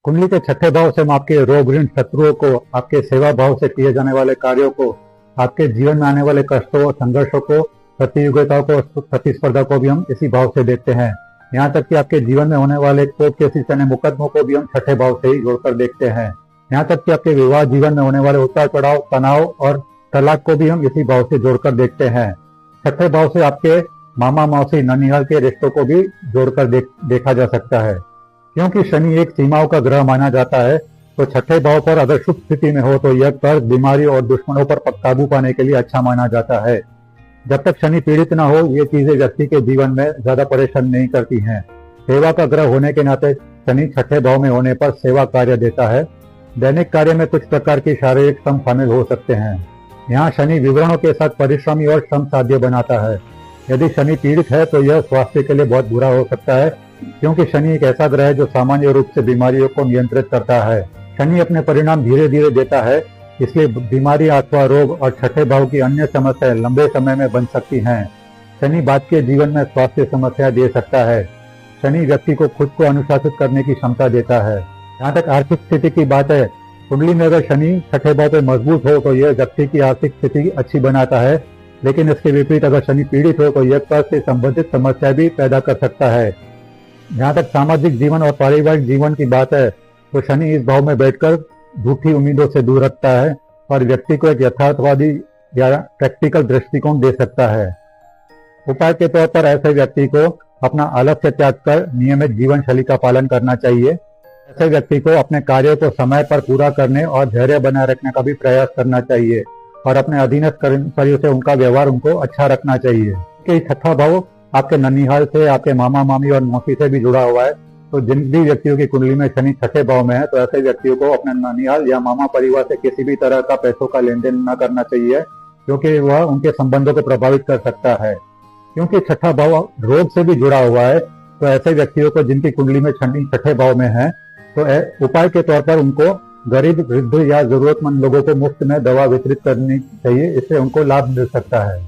कुंडली के छठे भाव से हम आपके रोग ऋण शत्रुओं को, आपके सेवा भाव से किए जाने वाले कार्यों को, आपके जीवन में आने वाले कष्टों, संघर्षों को, प्रतियोगिताओं को, प्रतिस्पर्धा को भी हम इसी भाव से देखते हैं। यहाँ तक कि आपके जीवन में होने वाले कोर्ट केसेस यानी मुकदमों को भी हम छठे भाव से ही जोड़कर देखते हैं। यहाँ तक कि आपके विवाह जीवन में होने वाले उतार चढ़ाव, तनाव और तलाक को भी हम इसी भाव से जोड़कर देखते हैं। छठे भाव से आपके मामा मौसी ननिहाल के रिश्तों को भी जोड़कर देखा जा सकता है। क्योंकि शनि एक सीमाओं का ग्रह माना जाता है, तो छठे भाव पर अगर शुभ स्थिति में हो तो यह कर्ज, बीमारी और दुश्मनों पर काबू पाने के लिए अच्छा माना जाता है। जब तक शनि पीड़ित न हो, ये चीजें व्यक्ति के जीवन में ज्यादा परेशान नहीं करती हैं। सेवा का ग्रह होने के नाते शनि छठे भाव में होने पर सेवा कार्य देता है। दैनिक कार्य में कुछ प्रकार की शारीरिक श्रम शामिल हो सकते हैं। यहाँ शनि विवरणों के साथ परिश्रमी और श्रम साध्य बनाता है। यदि शनि पीड़ित है तो यह स्वास्थ्य के लिए बहुत बुरा हो सकता है, क्योंकि शनि एक ऐसा ग्रह है जो सामान्य रूप से बीमारियों को नियंत्रित करता है। शनि अपने परिणाम धीरे धीरे देता है, इसलिए बीमारी अथवा रोग और छठे भाव की अन्य समस्याएं लंबे समय में बन सकती हैं। शनि बाद के जीवन में स्वास्थ्य समस्या दे सकता है। शनि व्यक्ति को खुद को अनुशासित करने की क्षमता देता है। जहाँ तक आर्थिक स्थिति की बात है, कुंडली में अगर शनि छठे भाव पे मजबूत हो तो यह व्यक्ति की आर्थिक स्थिति अच्छी बनाता है, लेकिन इसके विपरीत अगर शनि पीड़ित हो तो यह कर्ज से संबंधित समस्या भी पैदा कर सकता है। जहाँ तक सामाजिक जीवन और पारिवारिक जीवन की बात है, तो शनि इस भाव में बैठकर झूठी उम्मीदों से दूर रखता है और व्यक्ति को एक यथार्थवादी या प्रैक्टिकल दृष्टिकोण दे सकता है। उपाय के तौर पर ऐसे व्यक्ति को अपना आलस्य त्याग कर नियमित जीवन शैली का पालन करना चाहिए। ऐसे व्यक्ति को अपने कार्यों को समय पर पूरा करने और धैर्य बनाए रखने का भी प्रयास करना चाहिए और अपने अधीनस्थ कर्मचारियों से उनका व्यवहार उनको अच्छा रखना चाहिए। कि छठा भाव आपके ननिहाल से, आपके मामा मामी और मौसी से भी जुड़ा हुआ है, तो जिन भी व्यक्तियों की कुंडली में शनि छठे भाव में है तो ऐसे व्यक्तियों को अपने ननिहाल या मामा परिवार से किसी भी तरह का पैसों का लेन देन न करना चाहिए, क्योंकि वह उनके संबंधों को प्रभावित कर सकता है। क्योंकि छठा भाव रोग से भी जुड़ा हुआ है, तो ऐसे व्यक्तियों को जिनकी कुंडली में शनि छठे भाव में है, तो उपाय के तौर पर उनको गरीब, वृद्ध या जरूरतमंद लोगों को मुफ्त में दवा वितरित करनी चाहिए। इससे उनको लाभ मिल सकता है।